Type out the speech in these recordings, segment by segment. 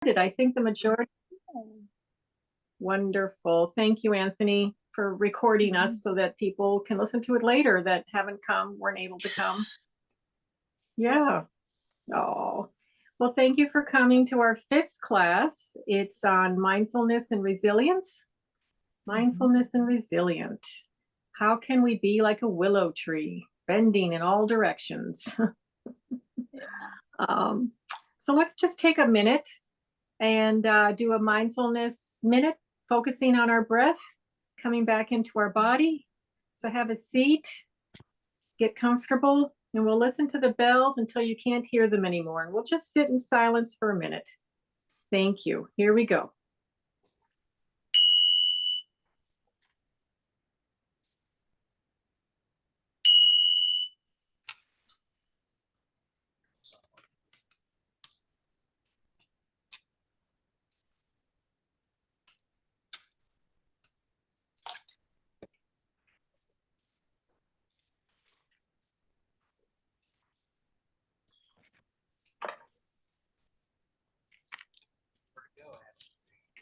I think the majority. Wonderful. Thank you, Anthony, for recording us so that people can listen to it later that weren't able to come. Yeah. Oh, well, thank you for coming to our 5th class. It's on mindfulness and resilience. Mindfulness and resilient. How can we be like a willow tree, bending in all directions? So let's just take a minute and do a mindfulness minute, focusing on our breath, coming back into our body. So have a seat, get comfortable, and we'll listen to the bells until you can't hear them anymore. And we'll just sit in silence for a minute. Thank you. Here we go.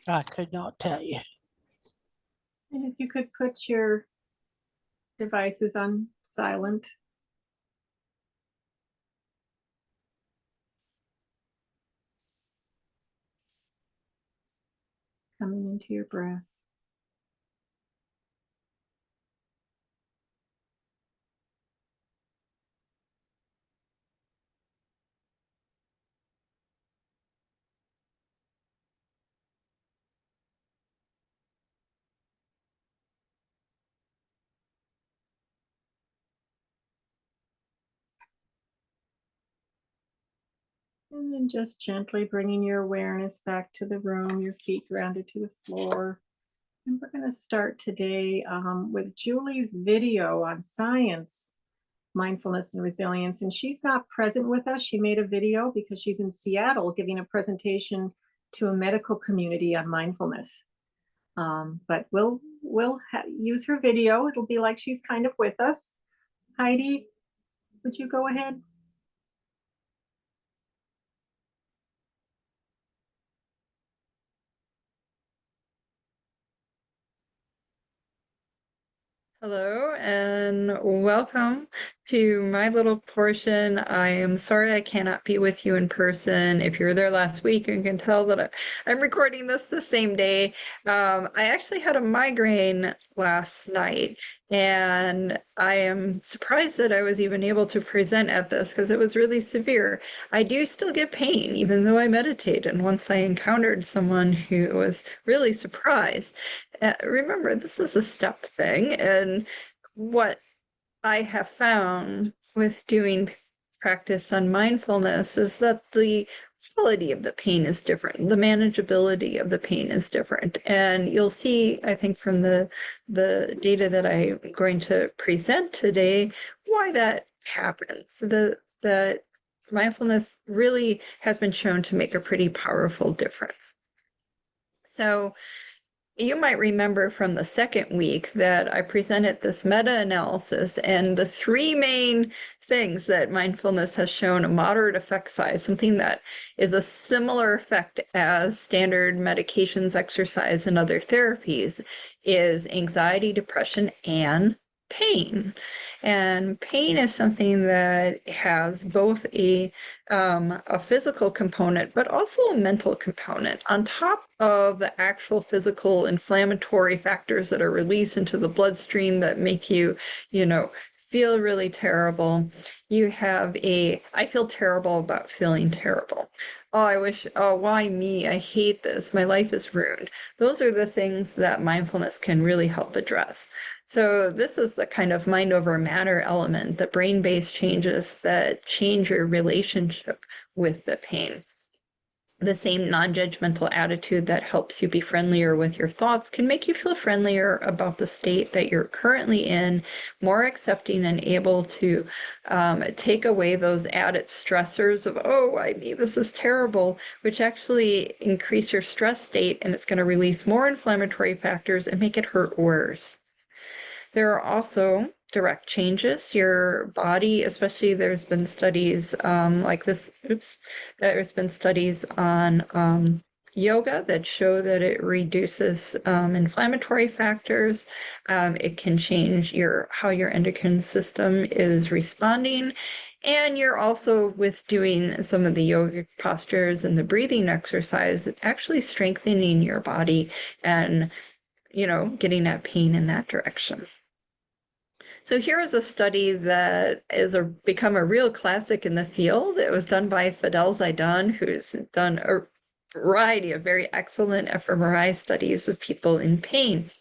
I could not tell you. And if you could put your devices on silent. Coming into your breath. And then just gently bringing your awareness back to the room, your feet grounded to the floor. And we're going to start today with Julie's video on science, mindfulness, and resilience. And she's not present with us. She made a video because she's in Seattle giving a presentation to a medical community on mindfulness. But we'll use her video. It'll be like she's kind of with us. Heidi, would you go ahead? Hello and welcome to my little portion. I am sorry I cannot be with you in person. If you were there last week, you can tell that I'm recording this the same day. I actually had a migraine last night, and I am surprised that I was even able to present at this because it was really severe. I do still get pain, even though I meditate. And once I encountered someone who was really surprised, remember, this is a step thing. And what I have found with doing practice on mindfulness is that the quality of the pain is different. The manageability of the pain is different. And you'll see, I think, from the data that I'm going to present today, why that happens. The mindfulness really has been shown to make a pretty powerful difference. So you might remember from the second week that I presented this meta-analysis, and the 3 main things that mindfulness has shown a moderate effect size, something that is a similar effect as standard medications, exercise, and other therapies, is anxiety, depression, and pain. And pain is something that has both a physical component, but also a mental component. On top of the actual physical inflammatory factors that are released into the bloodstream that make you, feel really terrible, you have I feel terrible about feeling terrible. Oh, why me? I hate this. My life is ruined. Those are the things that mindfulness can really help address. So this is the kind of mind over matter element, the brain-based changes that change your relationship with the pain. The same non-judgmental attitude that helps you be friendlier with your thoughts can make you feel friendlier about the state that you're currently in, more accepting and able to take away those added stressors of, oh, this is terrible, which actually increase your stress state, and it's going to release more inflammatory factors and make it hurt worse. There are also direct changes. Your body, especially there's been studies like this, there's been studies on yoga that show that it reduces inflammatory factors. It can change how your endocrine system is responding. And you're also, with doing some of the yoga postures and the breathing exercise, actually strengthening your body and, getting that pain in that direction. So here is a study that is become a real classic in the field. It was done by Fidel Zaidan, who's done a variety of very excellent fMRI studies of people in pain.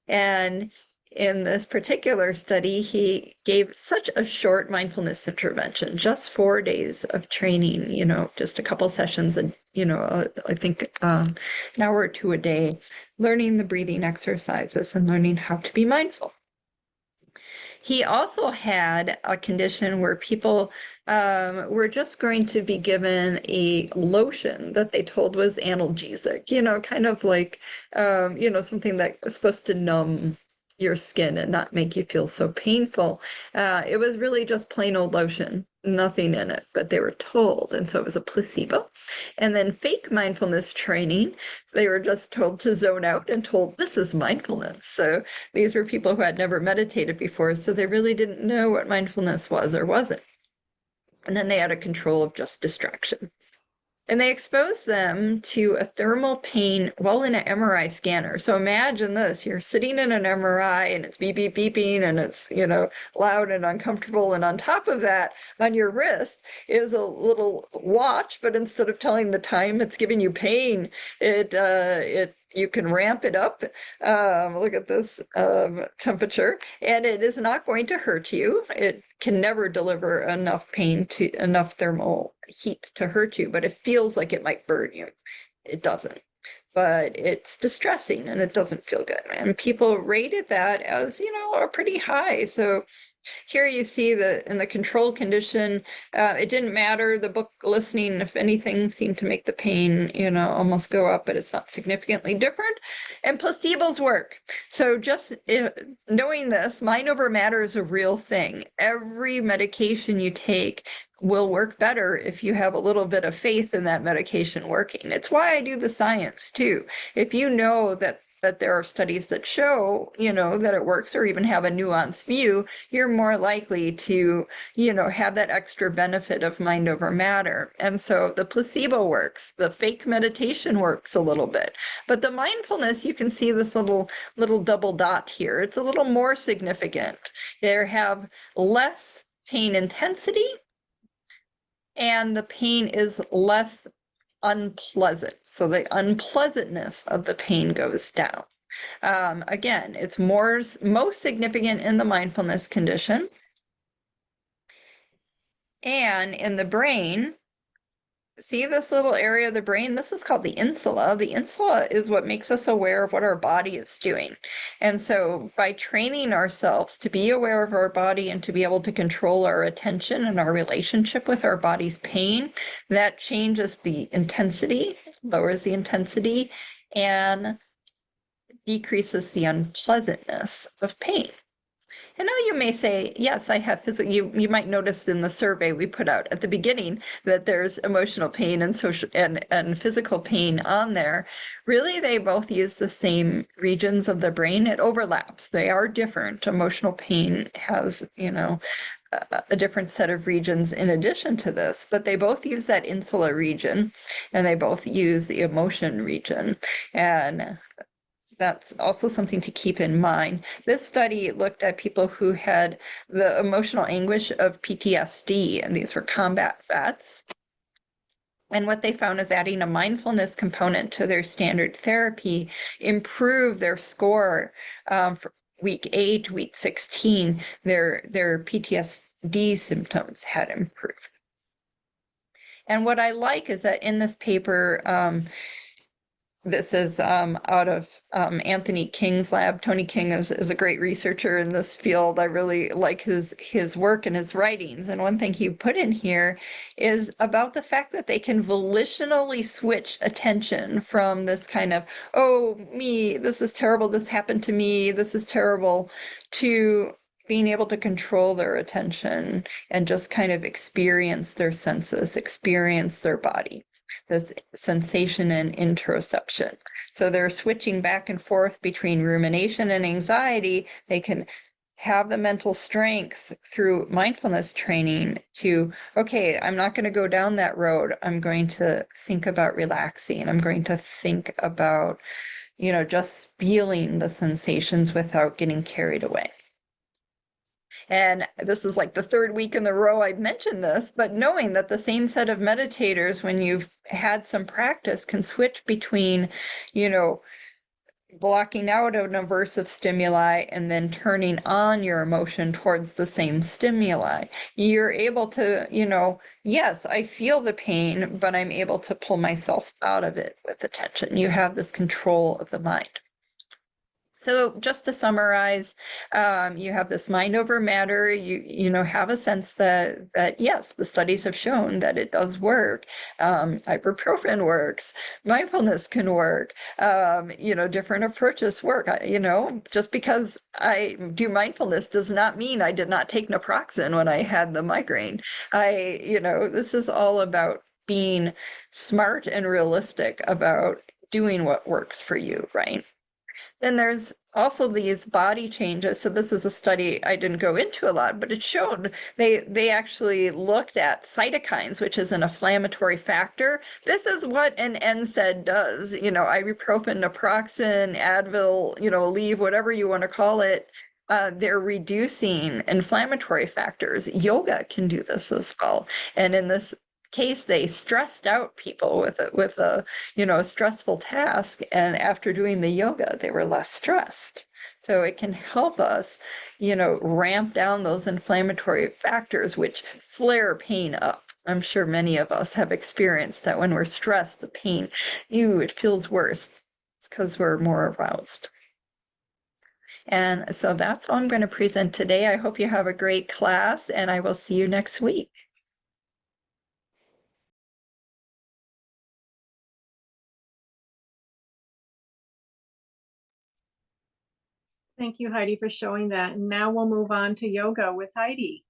And in this particular study, he gave such a short mindfulness intervention, just 4 days of training, just a couple sessions, and, I think an hour or two a day, learning the breathing exercises and learning how to be mindful. He also had a condition where people were just going to be given a lotion that they told was analgesic, kind of like, something that was supposed to numb your skin and not make you feel so painful. It was really just plain old lotion, nothing in it, but they were told. And so it was a placebo. And then fake mindfulness training, they were just told to zone out and told, this is mindfulness. So these were people who had never meditated before, so they really didn't know what mindfulness was or wasn't. And then they had a control of just distraction. And they exposed them to a thermal pain while in an MRI scanner. So imagine this, you're sitting in an MRI and it's beep, beep, beeping and it's, loud and uncomfortable. And on top of that, on your wrist is a little watch, but instead of telling the time, it's giving you pain. You can ramp it up. Look at this temperature, and it is not going to hurt you. It can never deliver enough thermal heat to hurt you, but it feels like it might burn you. It doesn't, but it's distressing and it doesn't feel good. And people rated that as, a pretty high. So here you see that in the control condition, it didn't matter. The book listening, if anything, seemed to make the pain, almost go up, but it's not significantly different. And placebos work. So just knowing this, mind over matter is a real thing. Every medication you take will work better if you have a little bit of faith in that medication working. It's why I do the science too. If you know that there are studies that show, that it works, or even have a nuanced view, you're more likely to, have that extra benefit of mind over matter. And so the placebo works, the fake meditation works a little bit, but the mindfulness, you can see this little double dot here. It's a little more significant. They have less pain intensity, and the pain is less unpleasant. So the unpleasantness of the pain goes down. Again, it's most significant in the mindfulness condition. And in the brain, see this little area of the brain? This is called the insula. The insula is what makes us aware of what our body is doing. And so by training ourselves to be aware of our body and to be able to control our attention and our relationship with our body's pain, that changes the intensity, lowers the intensity, and decreases the unpleasantness of pain. And now you may say, yes, I have physical, you might notice in the survey we put out at the beginning that there's emotional pain and social and physical pain on there. Really, they both use the same regions of the brain. It overlaps. They are different. Emotional pain has, a different set of regions in addition to this, but they both use that insula region and they both use the emotion region. And that's also something to keep in mind. This study looked at people who had the emotional anguish of PTSD, and these were combat vets. And what they found is adding a mindfulness component to their standard therapy improved their score for week 8, week 16. Their PTSD symptoms had improved. And what I like is that in this paper, this is out of Anthony King's lab. Tony King is a great researcher in this field. I really like his work and his writings. And one thing he put in here is about the fact that they can volitionally switch attention from this kind of, oh, me, this is terrible, this happened to me, this is terrible, to being able to control their attention and just kind of experience their senses, experience their body, this sensation and interoception. So they're switching back and forth between rumination and anxiety. They can have the mental strength through mindfulness training to, okay, I'm not going to go down that road. I'm going to think about relaxing. I'm going to think about, just feeling the sensations without getting carried away. And this is like the third week in the row I've mentioned this, but knowing that the same set of meditators, when you've had some practice, can switch between, blocking out an aversive stimuli and then turning on your emotion towards the same stimuli. You're able to, yes, I feel the pain, but I'm able to pull myself out of it with attention. You have this control of the mind. So just to summarize, you have this mind over matter. You have a sense that yes, the studies have shown that it does work. Ibuprofen works. Mindfulness can work. Different approaches work. Just because I do mindfulness does not mean I did not take naproxen when I had the migraine. This is all about being smart and realistic about doing what works for you, right? Then there's also these body changes. So this is a study I didn't go into a lot, but it showed they actually looked at cytokines, which is an inflammatory factor. This is what an NSAID does. Ibuprofen, naproxen, Advil, Aleve, whatever you want to call it. They're reducing inflammatory factors. Yoga can do this as well. And in this case, they stressed out people with a stressful task, and after doing the yoga they were less stressed. So it can help us ramp down those inflammatory factors which flare pain up. I'm sure many of us have experienced that when we're stressed, the pain, it feels worse. It's because we're more aroused. And so that's all I'm going to present today. I hope you have a great class, and I will see you next week. Thank you, Heidi, for showing that. And now we'll move on to yoga with Heidi.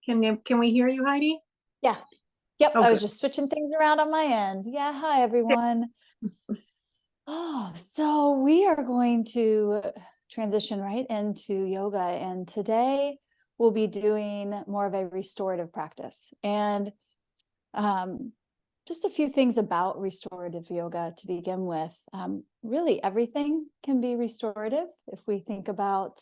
Can we hear you, Heidi? Yeah. Yep. Oh, I was good. just switching things around on my end. Yeah. Hi, everyone. Oh, so we are going to transition right into yoga. And today we'll be doing more of a restorative practice. And just a few things about restorative yoga to begin with. Really, everything can be restorative if we think about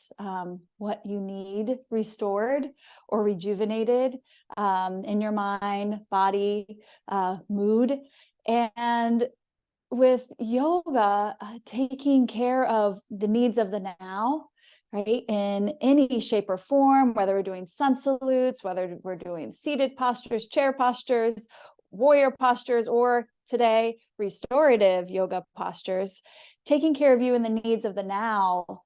what you need restored or rejuvenated in your mind, body, mood. And with yoga, taking care of the needs of the now, right, in any shape or form, whether we're doing sun salutes, whether we're doing seated postures, chair postures, warrior postures, or today, restorative yoga postures, taking care of you and the needs of the now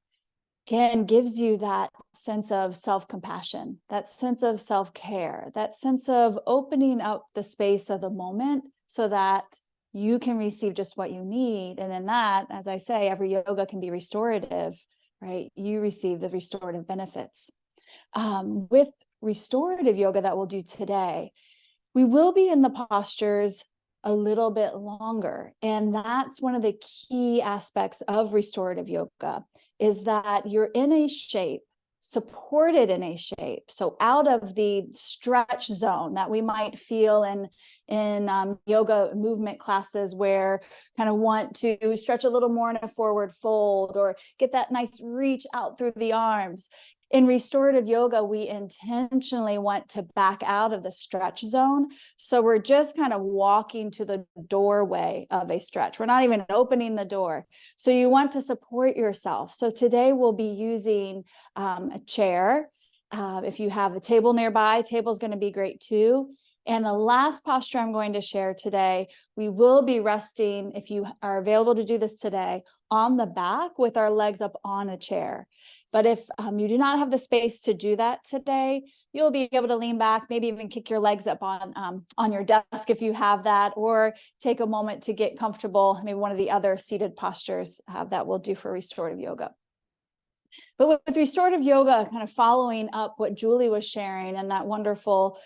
gives you that sense of self-compassion, that sense of self-care, that sense of opening up the space of the moment so that you can receive just what you need. And in that, as I say, every yoga can be restorative, right? You receive the restorative benefits. With restorative yoga that we'll do today, we will be in the postures a little bit longer. And that's one of the key aspects of restorative yoga, is that you're in a shape, supported in a shape. So out of the stretch zone that we might feel in yoga movement classes, where kind of want to stretch a little more in a forward fold or get that nice reach out through the arms. In restorative yoga, we intentionally want to back out of the stretch zone. So we're just kind of walking to the doorway of a stretch. We're not even opening the door. So you want to support yourself. So today we'll be using a chair. If you have a table nearby, table is going to be great too. And the last posture I'm going to share today, we will be resting, if you are available to do this today, on the back with our legs up on a chair. But if you do not have the space to do that today, you'll be able to lean back, maybe even kick your legs up on your desk if you have that, or take a moment to get comfortable. Maybe one of the other seated postures that we'll do for restorative yoga. But with restorative yoga, kind of following up what Julie was sharing and that wonderful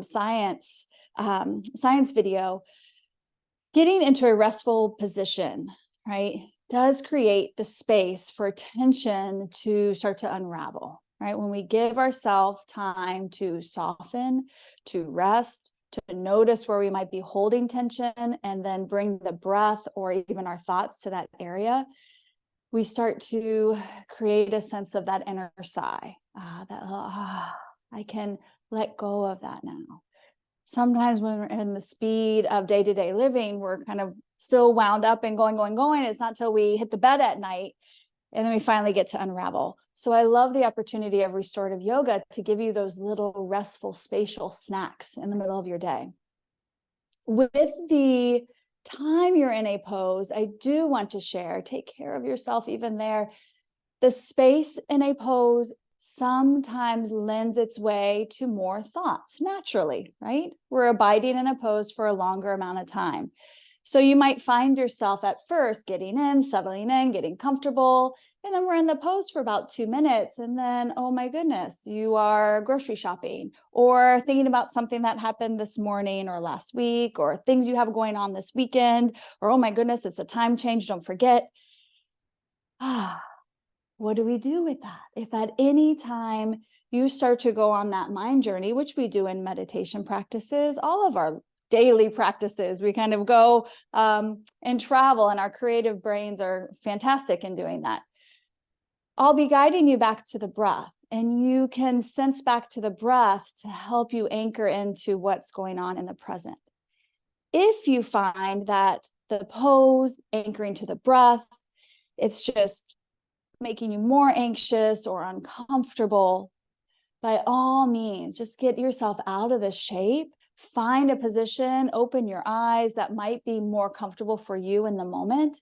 science video, getting into a restful position, right, does create the space for tension to start to unravel, right? When we give ourselves time to soften, to rest, to notice where we might be holding tension, and then bring the breath or even our thoughts to that area, we start to create a sense of that inner sigh, I can let go of that now. Sometimes when we're in the speed of day-to-day living, we're kind of still wound up and going. It's not till we hit the bed at night and then we finally get to unravel. So I love the opportunity of restorative yoga to give you those little restful spatial snacks in the middle of your day. With the time you're in a pose, I do want to share, take care of yourself even there. The space in a pose sometimes lends its way to more thoughts naturally, right? We're abiding in a pose for a longer amount of time. So you might find yourself at first getting in, settling in, getting comfortable, and then we're in the pose for about 2 minutes. And then, oh my goodness, you are grocery shopping or thinking about something that happened this morning or last week or things you have going on this weekend, or oh my goodness, it's a time change, don't forget. What do we do with that? If at any time you start to go on that mind journey, which we do in meditation practices, all of our daily practices, we kind of go and travel, and our creative brains are fantastic in doing that. I'll be guiding you back to the breath, and you can sense back to the breath to help you anchor into what's going on in the present. If you find that the pose, anchoring to the breath, it's just making you more anxious or uncomfortable, by all means, just get yourself out of the shape, find a position, open your eyes that might be more comfortable for you in the moment,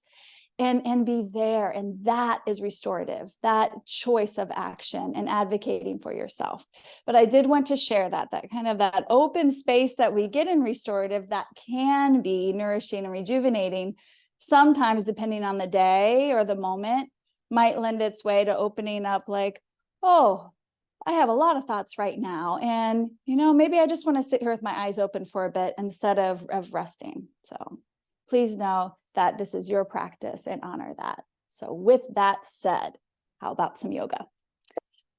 and be there. And that is restorative, that choice of action and advocating for yourself. But I did want to share that kind of that open space that we get in restorative that can be nourishing and rejuvenating, sometimes depending on the day or the moment, might lend its way to opening up like, oh, I have a lot of thoughts right now. And, maybe I just want to sit here with my eyes open for a bit instead of resting. So please know that this is your practice and honor that. So with that said, how about some yoga?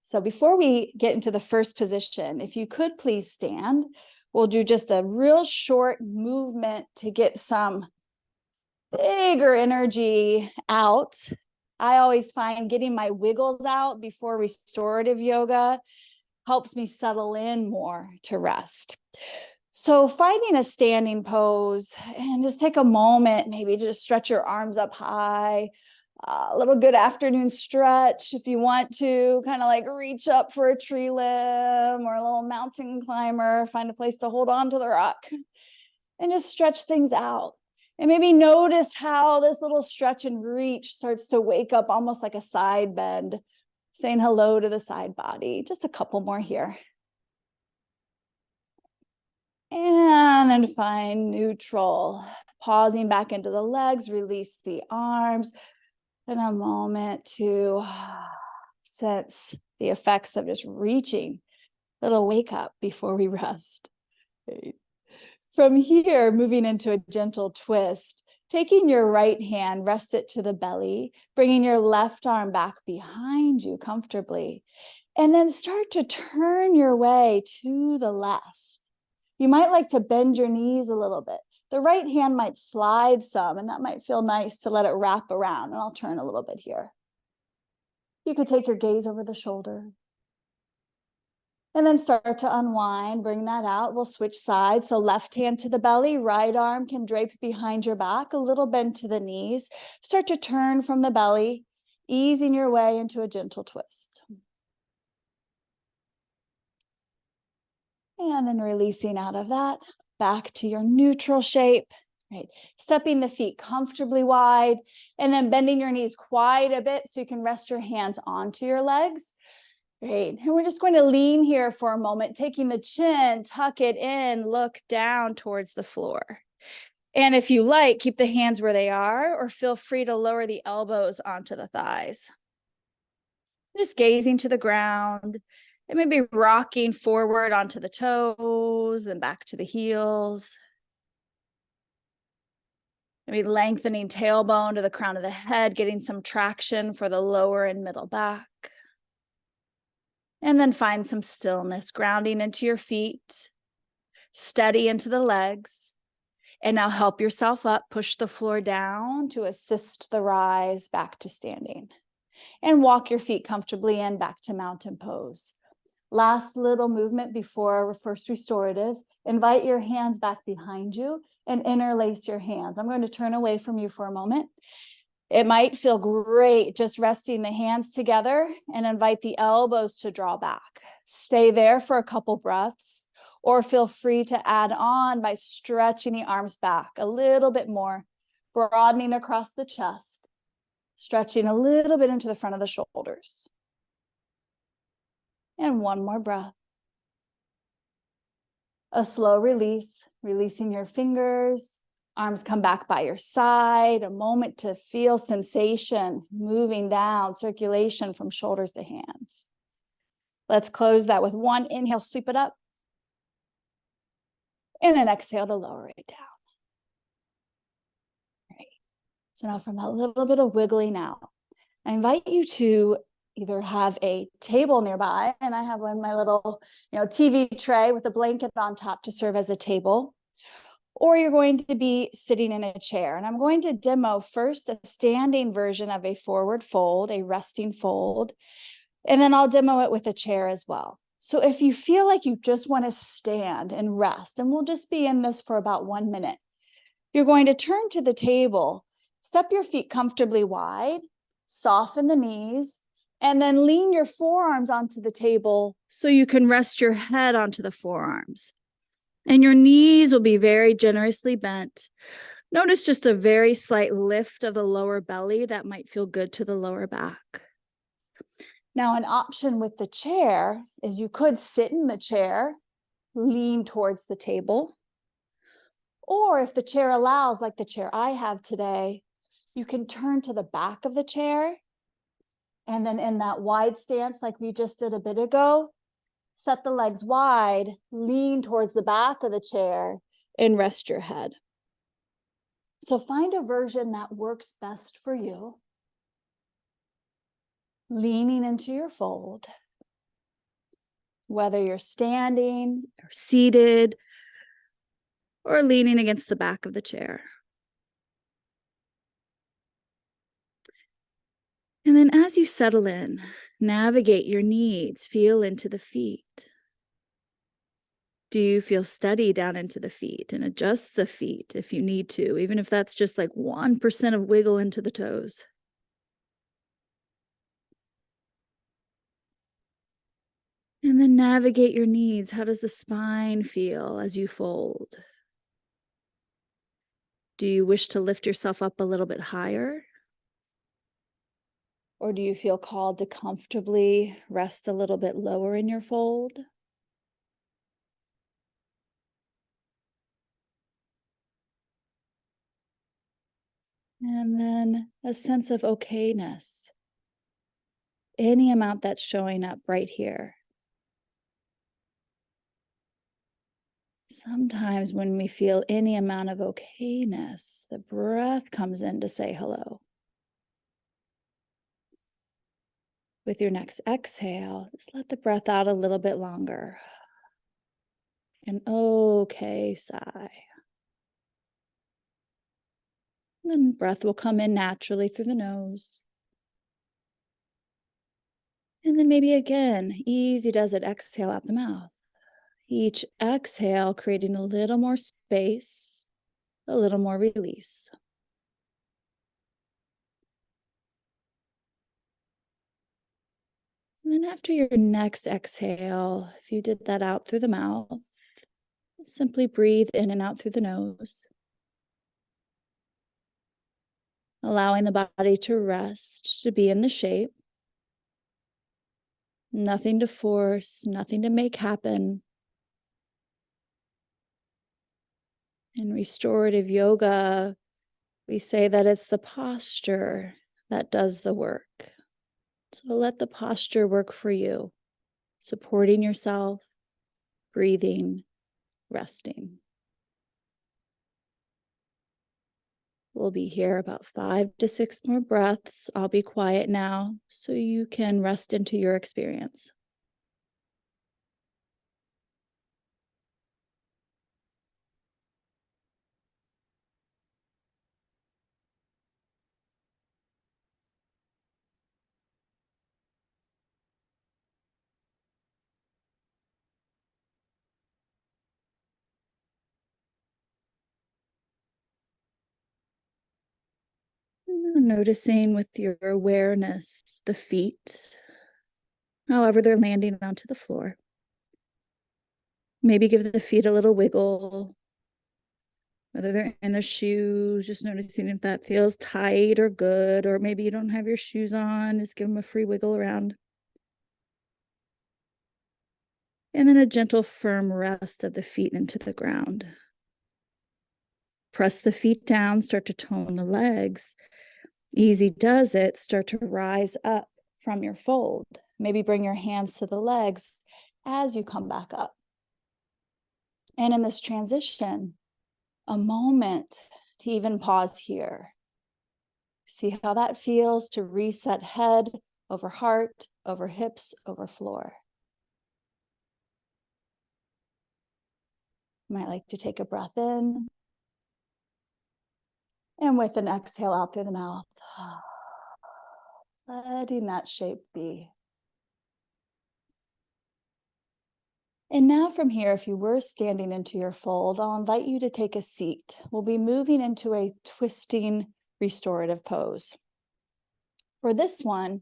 So before we get into the first position, if you could please stand, we'll do just a real short movement to get some bigger energy out. I always find getting my wiggles out before restorative yoga helps me settle in more to rest. So finding a standing pose and just take a moment, maybe just stretch your arms up high, a little good afternoon stretch if you want to, kind of like reach up for a tree limb or a little mountain climber, find a place to hold on to the rock and just stretch things out. And maybe notice how this little stretch and reach starts to wake up almost like a side bend, saying hello to the side body. Just a couple more here. And then find neutral. Pausing back into the legs, release the arms. And a moment to sense the effects of just reaching. A little wake up before we rest. Okay. From here, moving into a gentle twist, taking your right hand, rest it to the belly, bringing your left arm back behind you comfortably, and then start to turn your way to the left. You might like to bend your knees a little bit. The right hand might slide some, and that might feel nice to let it wrap around. And I'll turn a little bit here. You could take your gaze over the shoulder. And then start to unwind, bring that out. We'll switch sides. So left hand to the belly, right arm can drape behind your back, a little bend to the knees. Start to turn from the belly, easing your way into a gentle twist. And then releasing out of that, back to your neutral shape. right? Stepping the feet comfortably wide and then bending your knees quite a bit so you can rest your hands onto your legs. Great. And we're just going to lean here for a moment, taking the chin, tuck it in, look down towards the floor. And if you like, keep the hands where they are, or feel free to lower the elbows onto the thighs. Just gazing to the ground and maybe rocking forward onto the toes, then back to the heels. Maybe lengthening tailbone to the crown of the head, getting some traction for the lower and middle back. And then find some stillness, grounding into your feet, steady into the legs. And now help yourself up, push the floor down to assist the rise back to standing. And walk your feet comfortably in back to mountain pose. Last little movement before first restorative. Invite your hands back behind you and interlace your hands. I'm going to turn away from you for a moment. It might feel great just resting the hands together and invite the elbows to draw back. Stay there for a couple breaths, or feel free to add on by stretching the arms back a little bit more, broadening across the chest, stretching a little bit into the front of the shoulders. And one more breath. A slow release, releasing your fingers. Arms come back by your side, a moment to feel sensation moving down, circulation from shoulders to hands. Let's close that with one inhale, sweep it up. And an exhale to lower it down. Great. So now from a little bit of wiggling out, I invite you to either have a table nearby, and I have my little TV tray with a blanket on top to serve as a table. Or you're going to be sitting in a chair. And I'm going to demo first a standing version of a forward fold, a resting fold, and then I'll demo it with a chair as well. So if you feel like you just want to stand and rest, and we'll just be in this for about 1 minute, you're going to turn to the table, step your feet comfortably wide, soften the knees, and then lean your forearms onto the table so you can rest your head onto the forearms. And your knees will be very generously bent. Notice just a very slight lift of the lower belly that might feel good to the lower back. Now, an option with the chair is you could sit in the chair, lean towards the table. Or if the chair allows, like the chair I have today, you can turn to the back of the chair. And then in that wide stance, like we just did a bit ago, set the legs wide, lean towards the back of the chair, and rest your head. So find a version that works best for you. Leaning into your fold, whether you're standing or seated or leaning against the back of the chair. And then as you settle in, navigate your needs, feel into the feet. Do you feel steady down into the feet? And adjust the feet if you need to, even if that's just like 1% of wiggle into the toes. And then navigate your needs. How does the spine feel as you fold? Do you wish to lift yourself up a little bit higher? Or do you feel called to comfortably rest a little bit lower in your fold? And then a sense of okayness. Any amount that's showing up right here. Sometimes when we feel any amount of okayness, the breath comes in to say hello. With your next exhale, just let the breath out a little bit longer. An okay sigh. And then breath will come in naturally through the nose. And then maybe again, easy does it, exhale out the mouth. Each exhale, creating a little more space, a little more release. And then after your next exhale, if you did that out through the mouth, simply breathe in and out through the nose. allowing the body to rest, to be in the shape. Nothing to force, nothing to make happen. In restorative yoga, we say that it's the posture that does the work. So let the posture work for you, supporting yourself, breathing, resting. We'll be here about 5 to 6 more breaths. I'll be quiet now so you can rest into your experience. Noticing with your awareness the feet, however they're landing onto the floor. Maybe give the feet a little wiggle, whether they're in the shoes, just noticing if that feels tight or good, or maybe you don't have your shoes on, just give them a free wiggle around. And then a gentle, firm rest of the feet into the ground. Press the feet down, start to tone the legs. Easy does it, start to rise up from your fold. Maybe bring your hands to the legs as you come back up. And in this transition, a moment to even pause here. See how that feels to reset head over heart, over hips, over floor. You might like to take a breath in. And with an exhale out through the mouth, letting that shape be. And now from here, if you were standing into your fold, I'll invite you to take a seat. We'll be moving into a twisting restorative pose. For this one,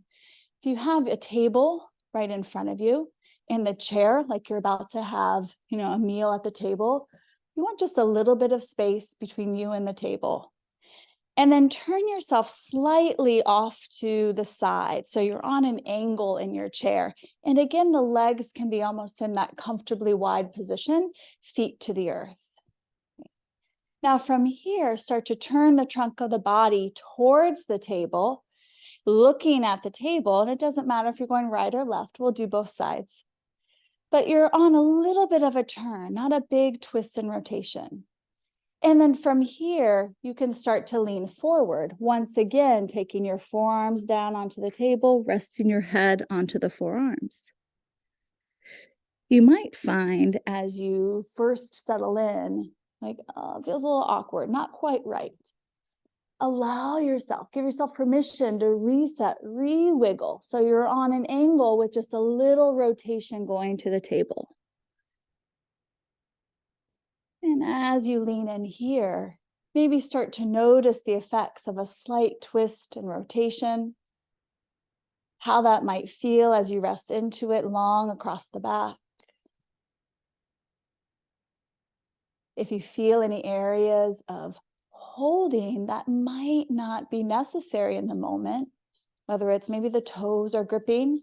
if you have a table right in front of you and the chair, like you're about to have, a meal at the table, you want just a little bit of space between you and the table. And then turn yourself slightly off to the side. So you're on an angle in your chair. And again, the legs can be almost in that comfortably wide position, feet to the earth. Now from here, start to turn the trunk of the body towards the table, looking at the table. And it doesn't matter if you're going right or left. We'll do both sides. But you're on a little bit of a turn, not a big twist and rotation. And then from here, you can start to lean forward. Once again, taking your forearms down onto the table, resting your head onto the forearms. You might find as you first settle in, like, it feels a little awkward, not quite right. Give yourself permission to reset, re-wiggle. So you're on an angle with just a little rotation going to the table. And as you lean in here, maybe start to notice the effects of a slight twist and rotation, how that might feel as you rest into it long across the back. If you feel any areas of holding that might not be necessary in the moment, whether it's maybe the toes are gripping,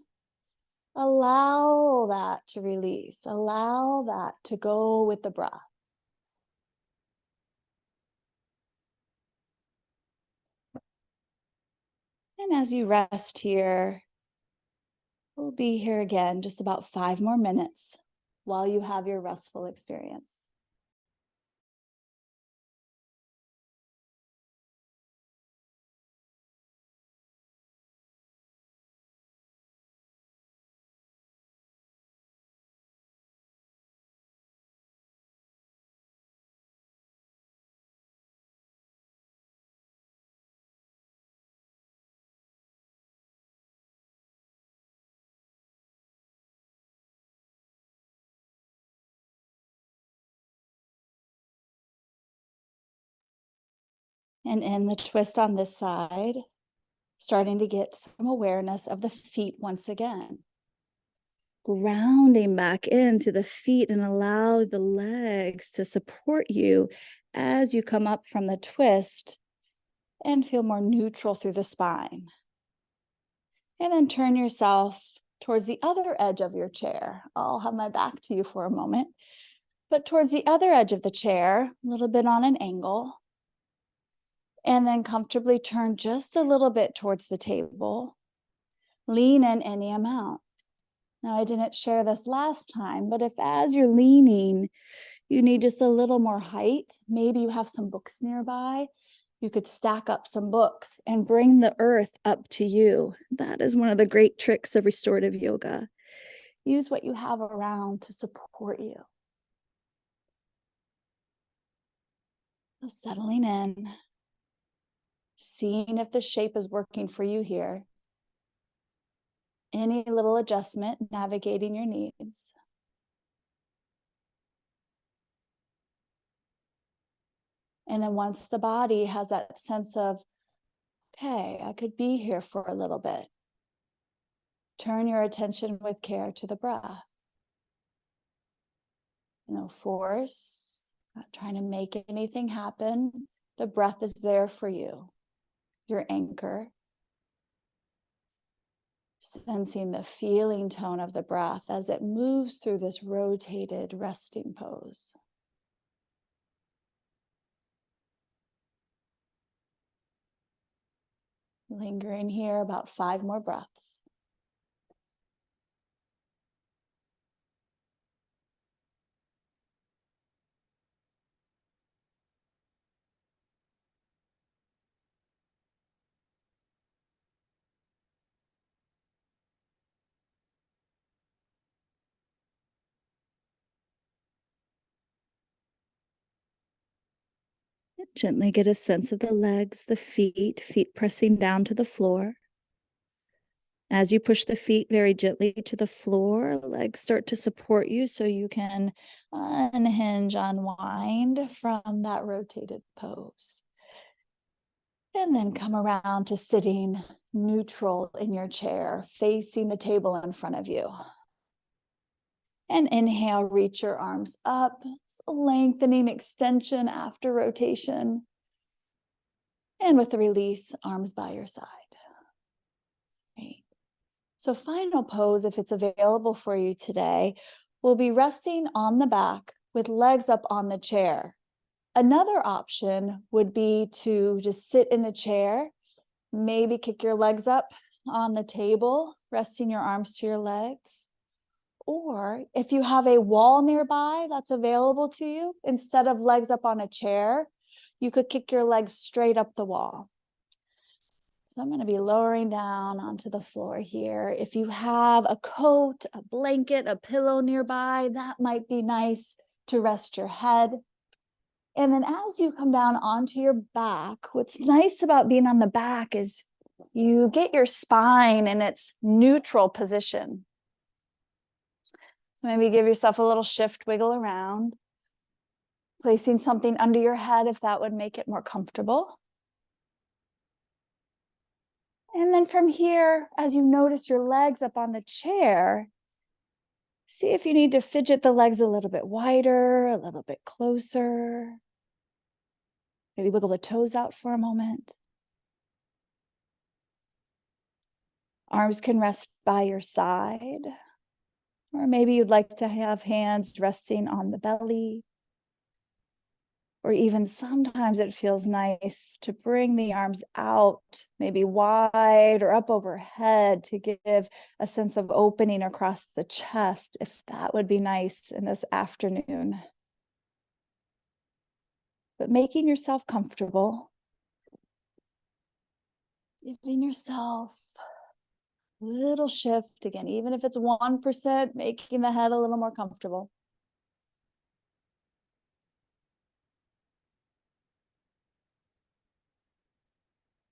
allow that to release, allow that to go with the breath. And as you rest here, we'll be here again just about 5 more minutes while you have your restful experience. And in the twist on this side, starting to get some awareness of the feet once again. Grounding back into the feet and allow the legs to support you as you come up from the twist and feel more neutral through the spine. And then turn yourself towards the other edge of your chair. I'll have my back to you for a moment, but towards the other edge of the chair, a little bit on an angle. And then comfortably turn just a little bit towards the table. Lean in any amount. Now, I didn't share this last time, but if as you're leaning, you need just a little more height, maybe you have some books nearby, you could stack up some books and bring the earth up to you. That is one of the great tricks of restorative yoga. Use what you have around to support you. So settling in, seeing if the shape is working for you here. Any little adjustment, navigating your needs. And then once the body has that sense of, okay, I could be here for a little bit, turn your attention with care to the breath. No force, not trying to make anything happen. The breath is there for you, your anchor. Sensing the feeling tone of the breath as it moves through this rotated resting pose. Lingering here about 5 more breaths. Gently get a sense of the legs, the feet pressing down to the floor. As you push the feet very gently to the floor, legs start to support you so you can unhinge, unwind from that rotated pose. And then come around to sitting neutral in your chair, facing the table in front of you. And inhale, reach your arms up, lengthening extension after rotation. And with the release, arms by your side. Great. So final pose, if it's available for you today, will be resting on the back with legs up on the chair. Another option would be to just sit in a chair, maybe kick your legs up on the table, resting your arms to your legs. Or if you have a wall nearby that's available to you, instead of legs up on a chair, you could kick your legs straight up the wall. So I'm going to be lowering down onto the floor here. If you have a coat, a blanket, a pillow nearby, that might be nice to rest your head. And then as you come down onto your back, what's nice about being on the back is you get your spine in its neutral position. So maybe give yourself a little shift, wiggle around, placing something under your head if that would make it more comfortable. And then from here, as you notice your legs up on the chair, see if you need to fidget the legs a little bit wider, a little bit closer. Maybe wiggle the toes out for a moment. Arms can rest by your side. Or maybe you'd like to have hands resting on the belly. Or even sometimes it feels nice to bring the arms out, maybe wide or up overhead to give a sense of opening across the chest, if that would be nice in this afternoon. But making yourself comfortable, giving yourself a little shift again, even if it's 1%, making the head a little more comfortable.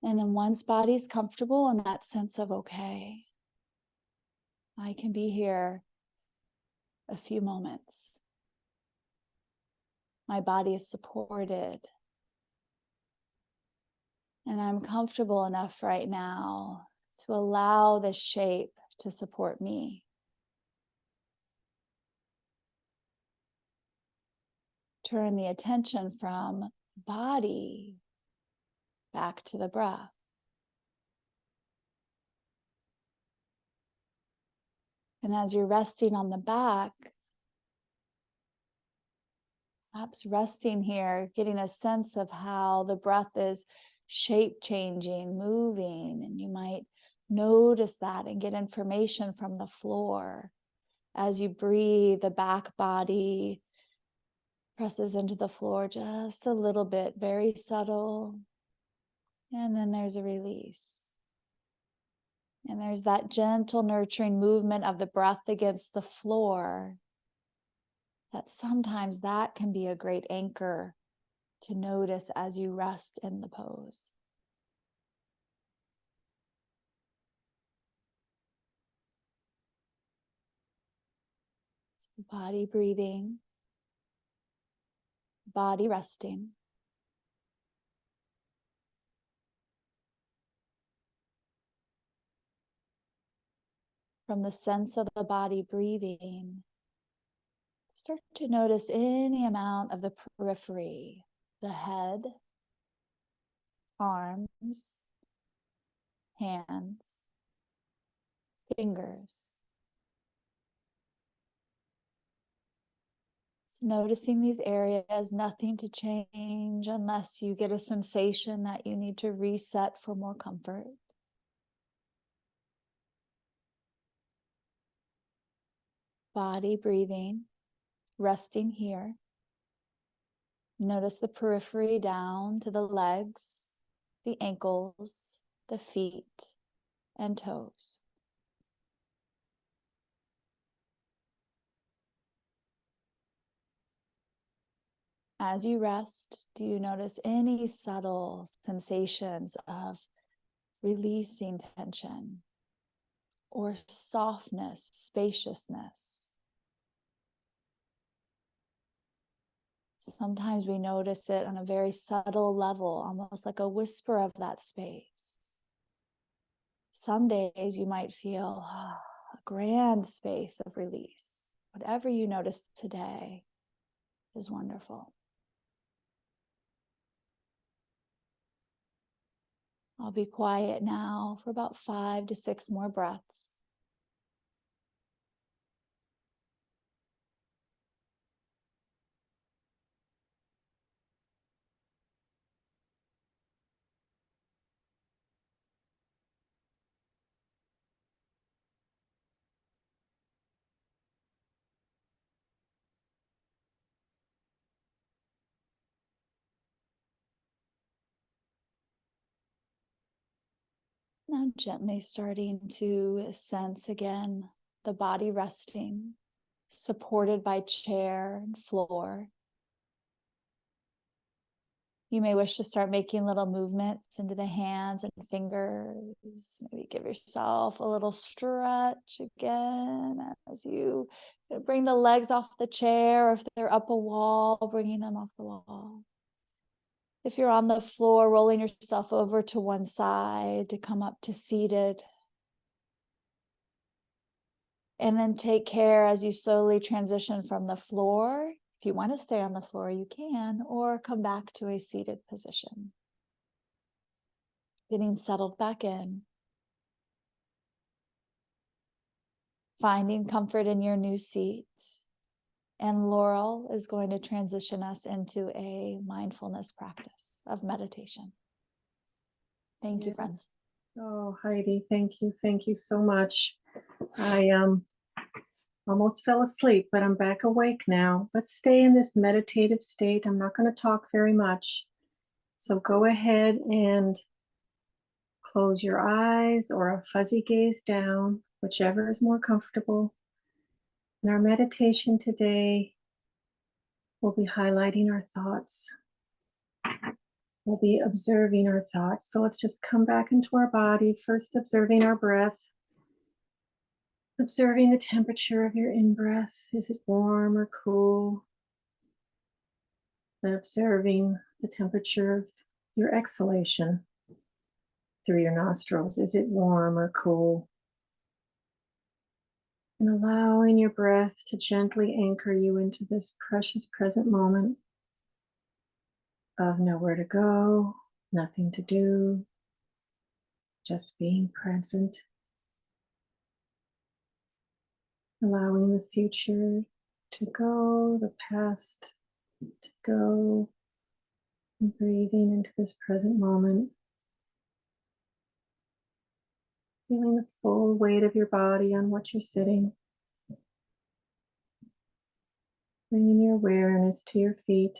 And then once body's comfortable and that sense of, okay, I can be here a few moments. My body is supported. And I'm comfortable enough right now to allow the shape to support me. Turn the attention from body back to the breath. And as you're resting on the back, perhaps resting here, getting a sense of how the breath is shape changing, moving, and you might notice that and get information from the floor. As you breathe, the back body presses into the floor just a little bit, very subtle. And then there's a release. And there's that gentle, nurturing movement of the breath against the floor. That sometimes that can be a great anchor to notice as you rest in the pose. So body breathing, body resting. From the sense of the body breathing, start to notice any amount of the periphery, the head, arms, hands, fingers. So noticing these areas, nothing to change unless you get a sensation that you need to reset for more comfort. Body breathing, resting here. Notice the periphery down to the legs, the ankles, the feet, and toes. As you rest, do you notice any subtle sensations of releasing tension or softness, spaciousness? Sometimes we notice it on a very subtle level, almost like a whisper of that space. Some days you might feel a grand space of release. Whatever you notice today is wonderful. I'll be quiet now for about 5 to 6 more breaths. Now gently starting to sense again the body resting, supported by chair and floor. You may wish to start making little movements into the hands and fingers. Maybe give yourself a little stretch again as you bring the legs off the chair, or if they're up a wall, bringing them off the wall. If you're on the floor, rolling yourself over to one side to come up to seated. And then take care as you slowly transition from the floor. If you want to stay on the floor, you can, or come back to a seated position. Getting settled back in. Finding comfort in your new seat. And Laurel is going to transition us into a mindfulness practice of meditation. Thank you, friends. Oh, Heidi, thank you. Thank you so much. I almost fell asleep, but I'm back awake now. Let's stay in this meditative state. I'm not going to talk very much. So go ahead and close your eyes or a fuzzy gaze down, whichever is more comfortable. In our meditation today, we'll be highlighting our thoughts. We'll be observing our thoughts. So let's just come back into our body, first observing our breath. Observing the temperature of your in-breath. Is it warm or cool? Then observing the temperature of your exhalation through your nostrils. Is it warm or cool? And allowing your breath to gently anchor you into this precious present moment of nowhere to go, Nothing to do, just being present. Allowing the future to go, the past to go, and breathing into this present moment. Feeling the full weight of your body on what you're sitting. Bringing your awareness to your feet.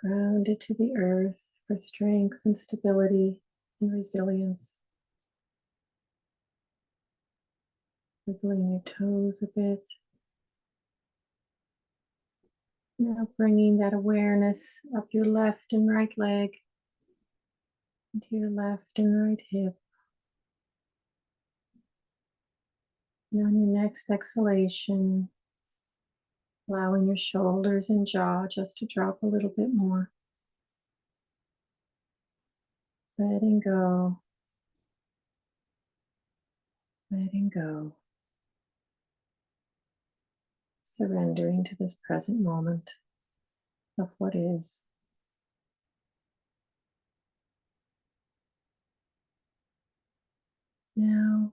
Grounded to the earth for strength and stability and resilience. Wiggling your toes a bit. Now bringing that awareness up your left and right leg, into your left and right hip. And on your next exhalation, allowing your shoulders and jaw just to drop a little bit more. Letting go. Letting go. Surrendering to this present moment of what is. Now,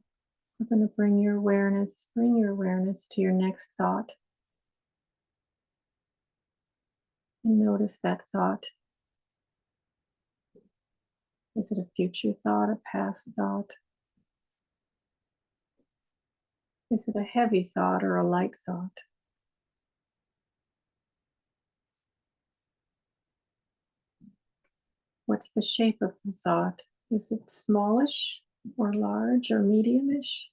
we're going to bring your awareness to your next thought. And notice that thought. Is it a future thought, a past thought? Is it a heavy thought or a light thought? What's the shape of the thought? Is it smallish or large or mediumish?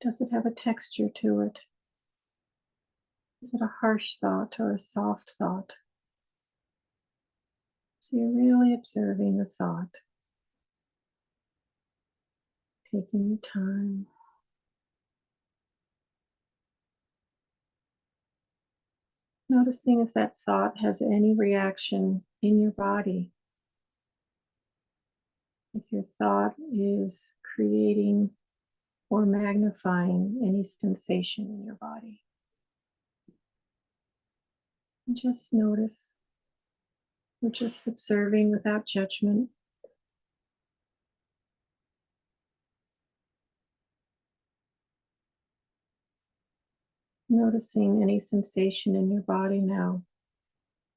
Does it have a texture to it? Is it a harsh thought or a soft thought? So you're really observing the thought, taking your time. Noticing if that thought has any reaction in your body. If your thought is creating or magnifying any sensation in your body. And just notice. We're just observing without judgment. Noticing any sensation in your body now.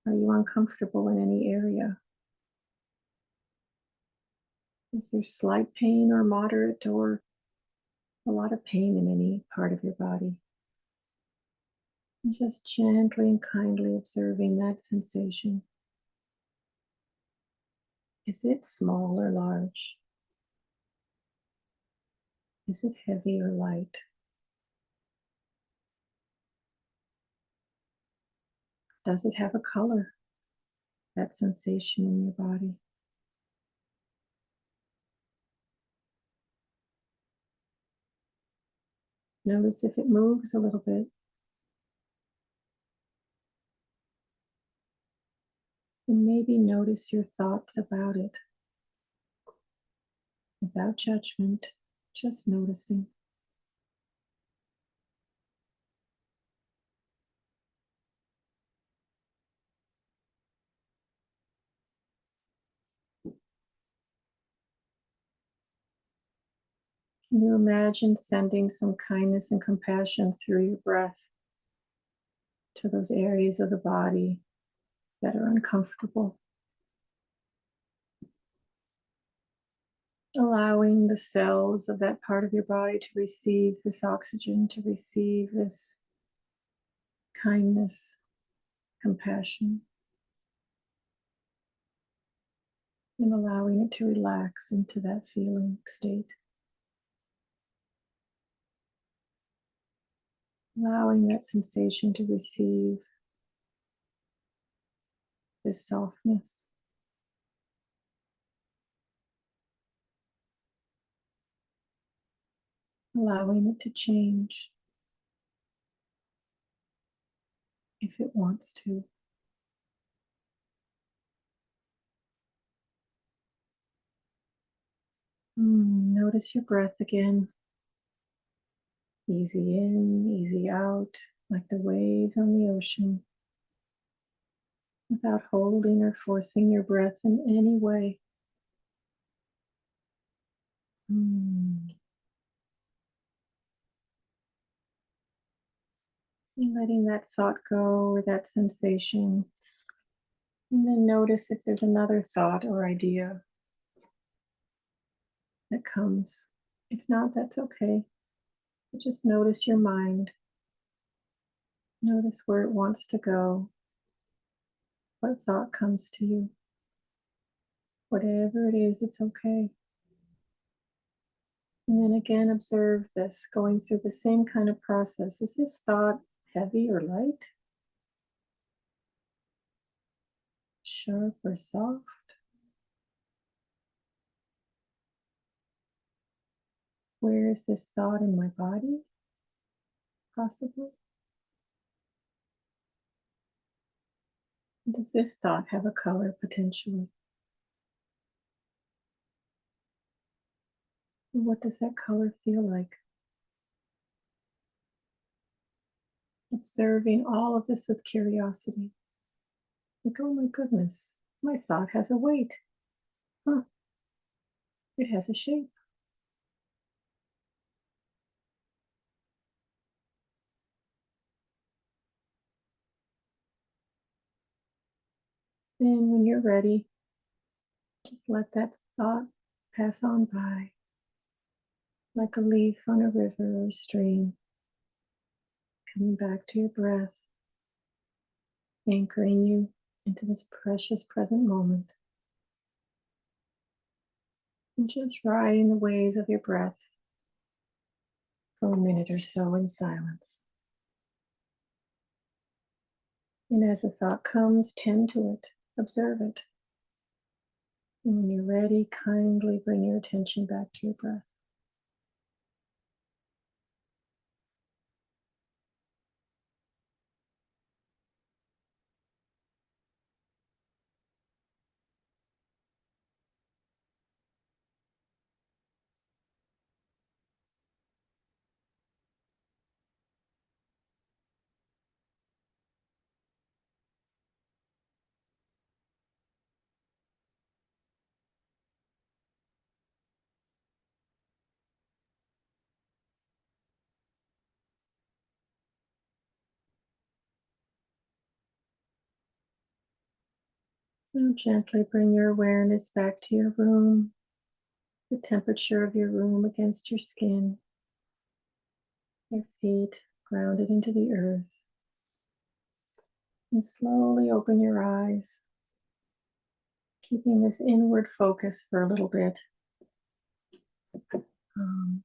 Are you uncomfortable in any area? Is there slight pain or moderate or a lot of pain in any part of your body? And just gently and kindly observing that sensation. Is it small or large? Is it heavy or light? Does it have a color, that sensation in your body? Notice if it moves a little bit. And maybe notice your thoughts about it. Without judgment, just noticing. Can you imagine sending some kindness and compassion through your breath to those areas of the body that are uncomfortable? Allowing the cells of that part of your body to receive this oxygen, to receive this kindness, compassion, and allowing it to relax into that feeling state. Allowing that sensation to receive this softness. Allowing it to change if it wants to. Notice your breath again. Easy in, easy out, like the waves on the ocean, without holding or forcing your breath in any way. Mm. And letting that thought go or that sensation. And then notice if there's another thought or idea that comes. If not, that's okay. But just notice your mind. Notice where it wants to go. What thought comes to you. Whatever it is, it's okay. And then again, observe this, going through the same kind of process. Is this thought heavy or light? Sharp or soft? Where is this thought in my body? Possibly. Does this thought have a color potentially? And what does that color feel like? Observing all of this with curiosity. Like, oh my goodness, my thought has a weight. Huh, it has a shape. And when you're ready, just let that thought pass on by, like a leaf on a river or stream, coming back to your breath, anchoring you into this precious present moment. And just riding the waves of your breath for a minute or so in silence. And as a thought comes, tend to it, observe it. And when you're ready, kindly bring your attention back to your breath. Now gently bring your awareness back to your room, the temperature of your room against your skin, your feet grounded into the earth. And slowly open your eyes, keeping this inward focus for a little bit. Um,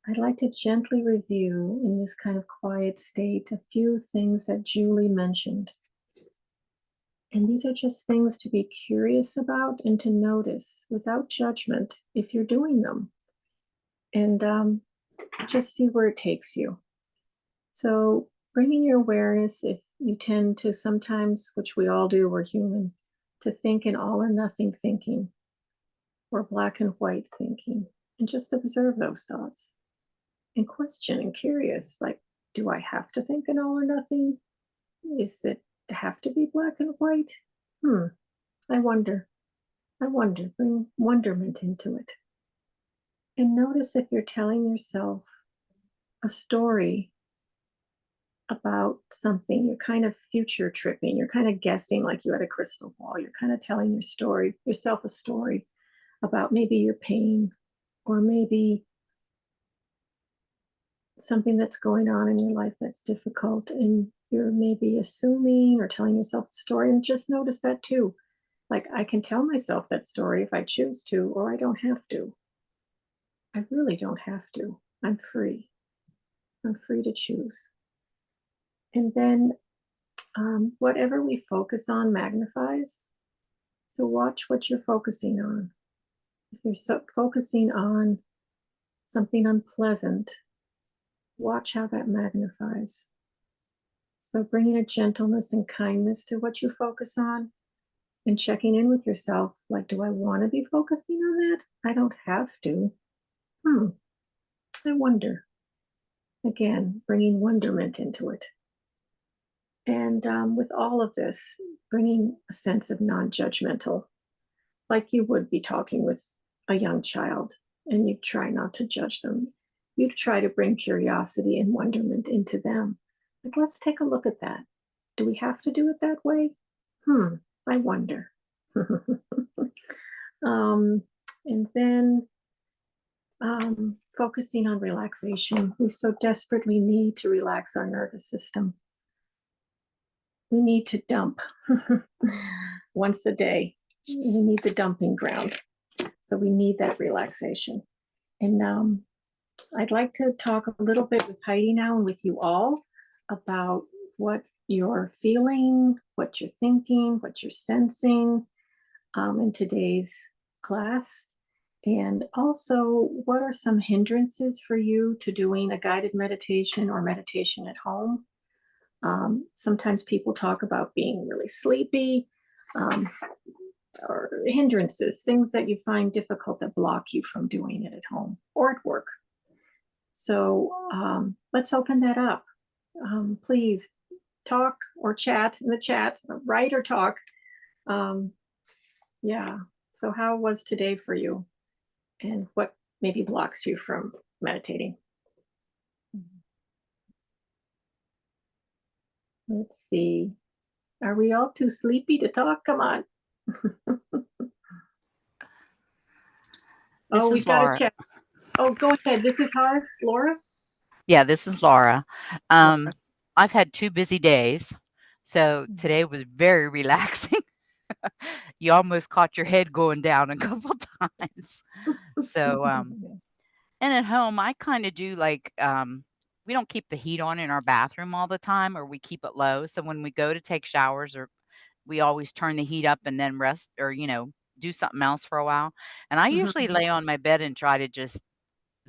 I'd like to gently review in this kind of quiet state a few things that Julie mentioned. And these are just things to be curious about and to notice without judgment if you're doing them. And just see where it takes you. So bringing your awareness, if you tend to sometimes, which we all do, we're human, to think in all or nothing thinking or black and white thinking, and just observe those thoughts and question and curious, like, do I have to think in all or nothing? Is it to have to be black and white? I wonder. Bring wonderment into it. And notice if you're telling yourself a story about something, you're kind of future tripping, you're kind of guessing like you had a crystal ball, you're kind of telling yourself a story about maybe your pain or maybe something that's going on in your life that's difficult, and you're maybe assuming or telling yourself a story. And just notice that too. Like, I can tell myself that story if I choose to, or I don't have to. I really don't have to. I'm free. I'm free to choose. And then whatever we focus on magnifies. So watch what you're focusing on. If you're focusing on something unpleasant, watch how that magnifies. So bringing a gentleness and kindness to what you focus on and checking in with yourself, like, do I want to be focusing on that? I don't have to. I wonder. Again, bringing wonderment into it. And with all of this, bringing a sense of non-judgmental, like you would be talking with a young child, and you try not to judge them. You try to bring curiosity and wonderment into them. Like, let's take a look at that. Do we have to do it that way? I wonder. um, and then focusing on relaxation. We so desperately need to relax our nervous system. We need to dump once a day. We need the dumping ground. So we need that relaxation. And I'd like to talk a little bit with Heidi now and with you all about what you're feeling, what you're thinking, what you're sensing in today's class. And also, what are some hindrances for you to doing a guided meditation or meditation at home? Sometimes people talk about being really sleepy, or hindrances, things that you find difficult that block you from doing it at home or at work. So let's open that up. Please talk or chat in the chat, or write or talk. Yeah. So how was today for you? And what maybe blocks you from meditating? Let's see. Are we all too sleepy to talk? Come on. This We've is got a Laura. chat. Oh, go ahead. This is hard. Laura? Yeah, this is Laura. Laura. I've had 2 busy days, so today was very relaxing. You almost caught your head going down a couple times. So, and at home, I kinda do like, we don't keep the heat on in our bathroom all the time, or we keep it low. So when we go to take showers, or we always turn the heat up and then rest, or, do something else for a while. And I usually Mhm. lay on my bed and try to just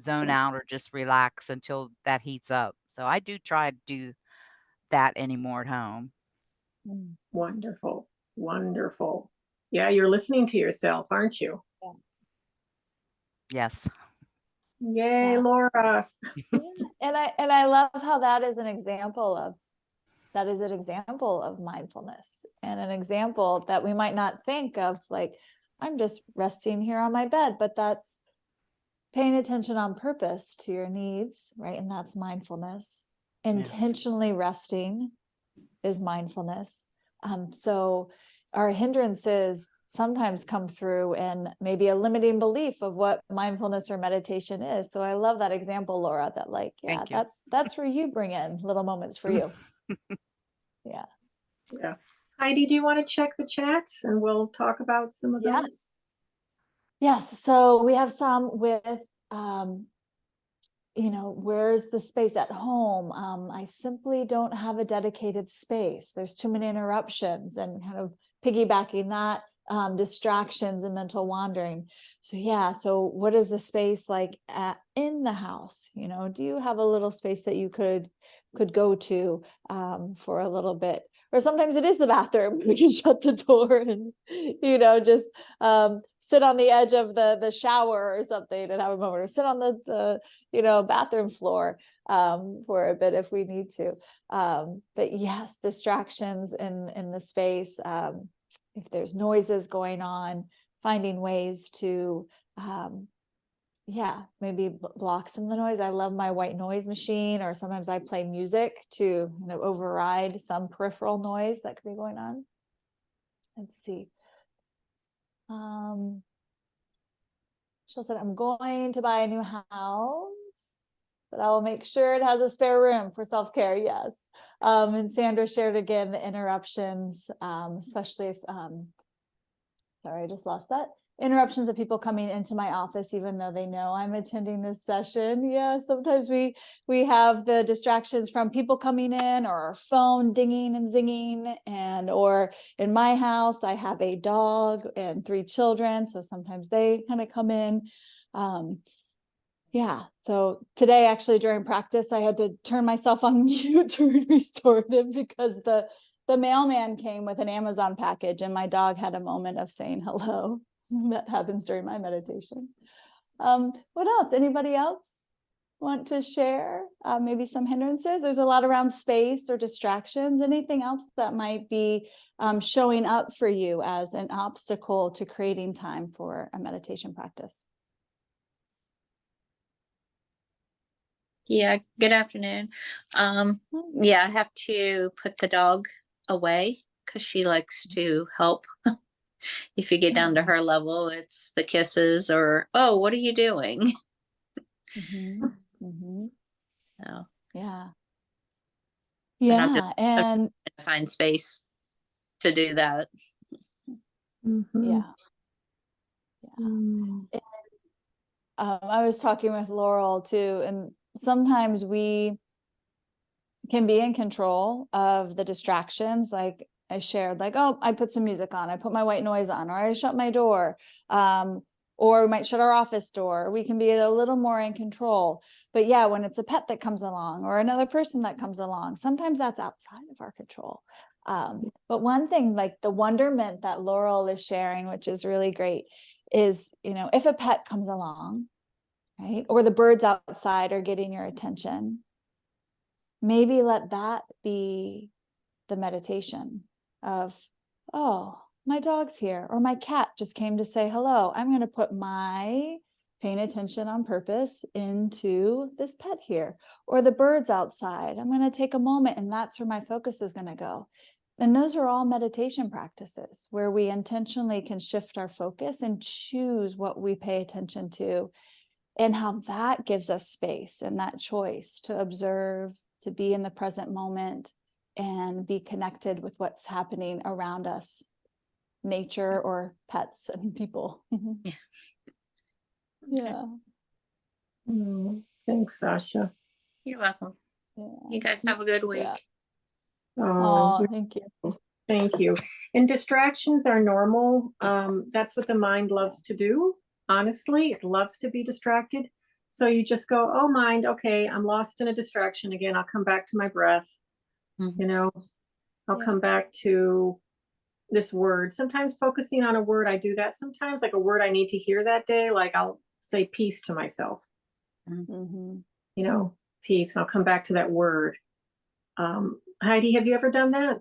zone out or just relax until that heats up. So I do try to do that anymore at home. Wonderful. Wonderful. Yeah, you're listening to yourself, aren't you? Yes. Yay, Yeah. Laura. Yeah. And I love how that is an example of mindfulness, and an example that we might not think of, like, I'm just resting here on my bed, but that's paying attention on purpose to your needs, right? And that's mindfulness. Yes. Intentionally resting is mindfulness. So our hindrances sometimes come through in maybe a limiting belief of what mindfulness or meditation is. So I love that example, Laura, that, like, yeah, Thank you. that's where you bring in little moments for you. Yeah. Yeah. Heidi, do you want to check the chats and we'll talk about some of those? Yes. So we have some with, where's the space at home? I simply don't have a dedicated space. There's too many interruptions, and kind of piggybacking that, distractions and mental wandering. So yeah. So what is the space like in the house? Do you have a little space that you could go to for a little bit? Or sometimes it is the bathroom. We can shut the door and, just sit on the edge of the shower or something and have a moment, or sit on the bathroom floor for a bit if we need to. But yes, distractions in the space. If there's noises going on, finding ways to, maybe block some of the noise. I love my white noise machine, or sometimes I play music to override some peripheral noise that could be going on. Let's see. She said, I'm going to buy a new house, but I will make sure it has a spare room for self-care. Yes. And Sandra shared again the interruptions, especially if, sorry, I just lost that. Interruptions of people coming into my office, even though they know I'm attending this session. Yeah, sometimes we have the distractions from people coming in, or our phone dinging and zinging, or in my house, I have a dog and 3 children, so sometimes they kind of come in. Yeah. So today, actually, during practice, I had to turn myself on mute during restorative because the mailman came with an Amazon package, and my dog had a moment of saying hello. That happens during my meditation. What else? Anybody else want to share? maybe some hindrances. There's a lot around space or distractions, anything else that might be showing up for you as an obstacle to creating time for a meditation practice. Yeah, good afternoon. Yeah, I have to put the dog away because she likes to help. If you get down to her level, it's the kisses or, oh, what are you doing? So, Yeah. and I'm Yeah. And trying to find space to do that. yeah. Mm. I was talking with Laurel too, and sometimes we can be in control of the distractions. Like I shared, like, oh, I put some music on, I put my white noise on, or I shut my door, or we might shut our office door. We can be a little more in control. But yeah, when it's a pet that comes along or another person that comes along, sometimes that's outside of our control. But one thing, like the wonderment that Laurel is sharing, which is really great, is, if a pet comes along, right, or the birds outside are getting your attention, maybe let that be the meditation of, oh, my dog's here, or my cat just came to say hello. I'm going to put my paying attention on purpose into this pet here, or the birds outside. I'm going to take a moment, and that's where my focus is going to go. And those are all meditation practices where we intentionally can shift our focus and choose what we pay attention to, and how that gives us space and that choice to observe, to be in the present moment, and be connected with what's happening around us, nature or pets and people. Yeah. Yeah. Mm. Thanks, Sasha. You're welcome. Yeah. You guys have a good week. Yeah. Oh, Oh, thank you. thank you. And distractions are normal. That's what the mind loves to do. Honestly, it loves to be distracted. So you just go, oh, mind, okay, I'm lost in a distraction again. I'll come back to my breath. Mhm. I'll Yeah. come back to this word. Sometimes focusing on a word, I do that. Sometimes like a word I need to hear that day, like I'll say peace to myself, Mm-hmm. peace, and I'll come back to that word. Heidi, have you ever done that?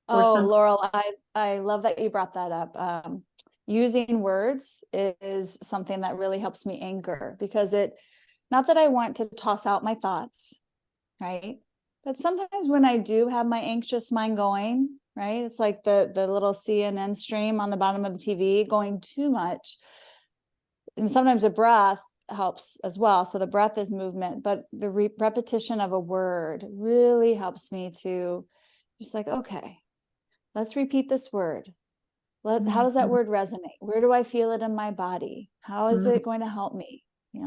Or Oh, some- Laurel, I love that you brought that up. Using words is something that really helps me anchor, because not that I want to toss out my thoughts, right? But sometimes when I do have my anxious mind going, right? It's like the little CNN stream on the bottom of the TV going too much. And sometimes a breath helps as well. So the breath is movement, but the repetition of a word really helps me to just like, okay, let's repeat this word. How does that word resonate? Where do I feel it in my body? How is it going to help me?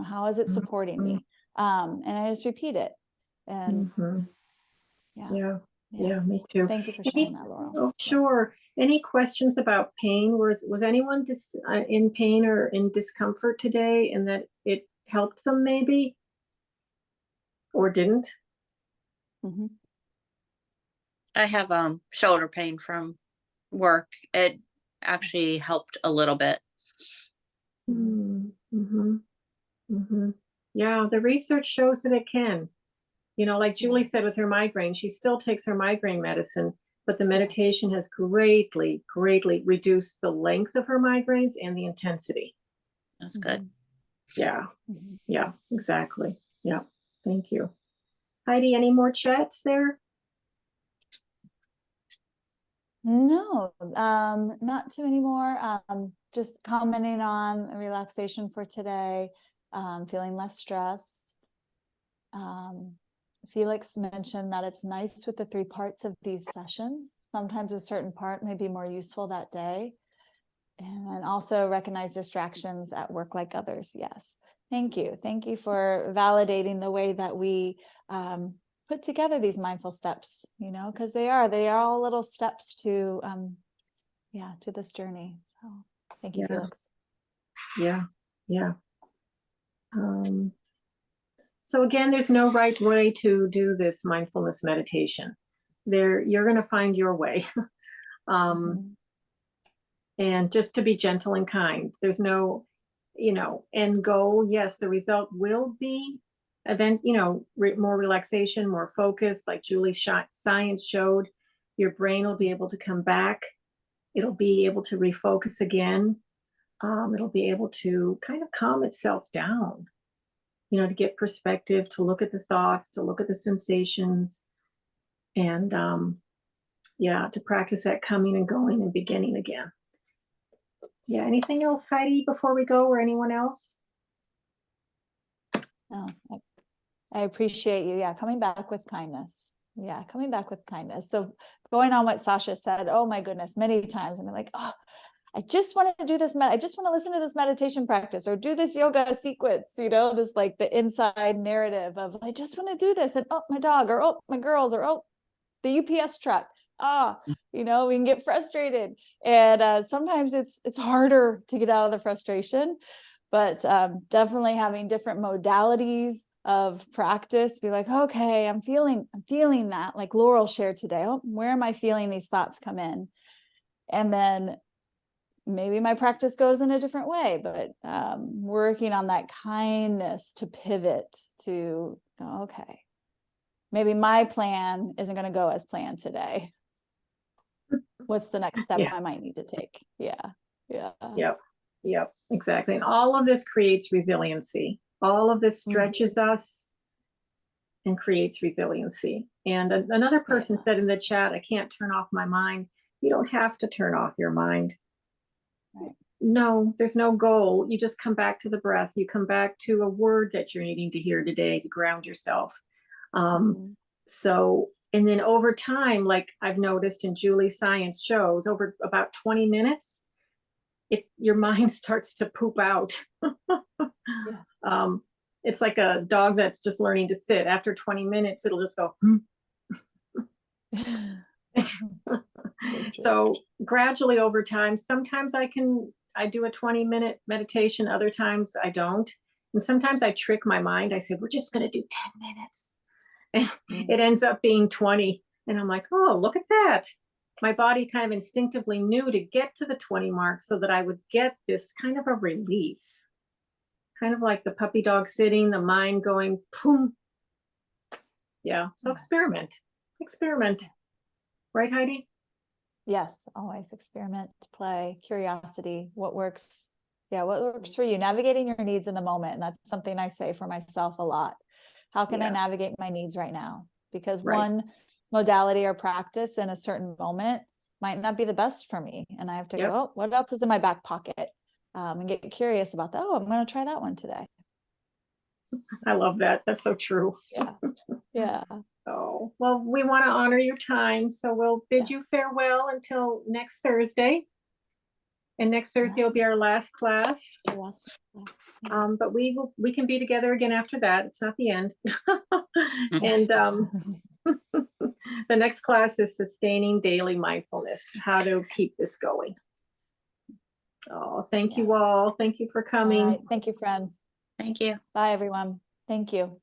How is it supporting me? And I just repeat it. And Yeah, me too. Thank you for sharing that, Laurel. Oh, sure. Any questions about pain? Was anyone in pain or in discomfort today, and that it helped them maybe, or didn't? Mm-hmm. I have shoulder pain from work. It actually helped a little bit. Mm-hmm. Mm-hmm. Yeah, the research shows that it can. Like Julie said with her migraine, she still takes her migraine medicine, but the meditation has greatly, greatly reduced the length of her migraines and the intensity. That's good. Yeah. Mm-hmm. Yeah, exactly. Yeah. Thank you. Heidi, any more chats there? No, not too many more. Just commenting on relaxation for today, feeling less stressed. Felix mentioned that it's nice with the 3 parts of these sessions. Sometimes a certain part may be more useful that day. And then also recognize distractions at work like others. Yes. Thank you. Thank you for validating the way that we put together these mindful steps, because they are all little steps to this journey. So thank you, Felix. Yeah. So again, there's no right way to do this mindfulness meditation. You're going to find your way. And just to be gentle and kind. There's no, end goal. Yes, the result will be event, more relaxation, more focus, like science showed, your brain will be able to come back. It'll be able to refocus again. It'll be able to kind of calm itself down, to get perspective, to look at the thoughts, to look at the sensations, and to practice that coming and going and beginning again. Yeah, anything else, Heidi, before we go, or anyone else? No, I appreciate you. Yeah, coming back with kindness. Yeah, coming back with kindness. So going on what Sasha said, oh my goodness, many times I'm like, oh, I just want to do this. I just want to listen to this meditation practice or do this yoga sequence, this like the inside narrative of, I just want to do this. And oh, my dog, or oh, my girls, or oh, the UPS truck. We can get frustrated. And sometimes it's harder to get out of the frustration, but definitely having different modalities of practice, be like, okay, I'm feeling that, like Laurel shared today. Oh, where am I feeling these thoughts come in? And then maybe my practice goes in a different way, but working on that kindness to pivot to, okay, maybe my plan isn't going to go as planned today. What's the next step I might need to take? Yep, exactly. And all of this creates resiliency. All of this stretches us and creates resiliency. And another person said in the chat, I can't turn off my mind. You don't have to turn off your mind. Right. No, there's no goal. You just come back to the breath. You come back to a word that you're needing to hear today to ground yourself. So, and then over time, like I've noticed in Julie's science shows, over about 20 minutes, your mind starts to poop out. It's like a dog that's just learning to sit. After 20 minutes, it'll just go. So gradually over time, sometimes I do a 20-minute meditation. Other times I don't. And sometimes I trick my mind. I say, we're just going to do 10 minutes. And it ends up being 20. And I'm like, oh, look at that. My body kind of instinctively knew to get to the 20 mark so that I would get this kind of a release. Kind of like the puppy dog sitting, the mind going, boom. Yeah. So experiment. Right, Heidi? Yes, always experiment, play, curiosity, what works. Yeah, what works for you, navigating your needs in the moment. And that's something I say for myself a lot. How can I navigate my needs right now? Because one modality or practice in a certain moment might not be the best for me. And I have to go, oh, what else is in my back pocket? And get curious about that. Oh, I'm going to try that one today. I love that. That's so true. Yeah. Oh, well, we want to honor your time. So we'll bid you farewell until next Thursday. And next Thursday will be our last class. But we can be together again after that. It's not the end. And the next class is sustaining daily mindfulness, how to keep this going. Oh, thank you all. Thank you for coming. All right. Thank you, friends. Thank you. Bye, everyone. Thank you.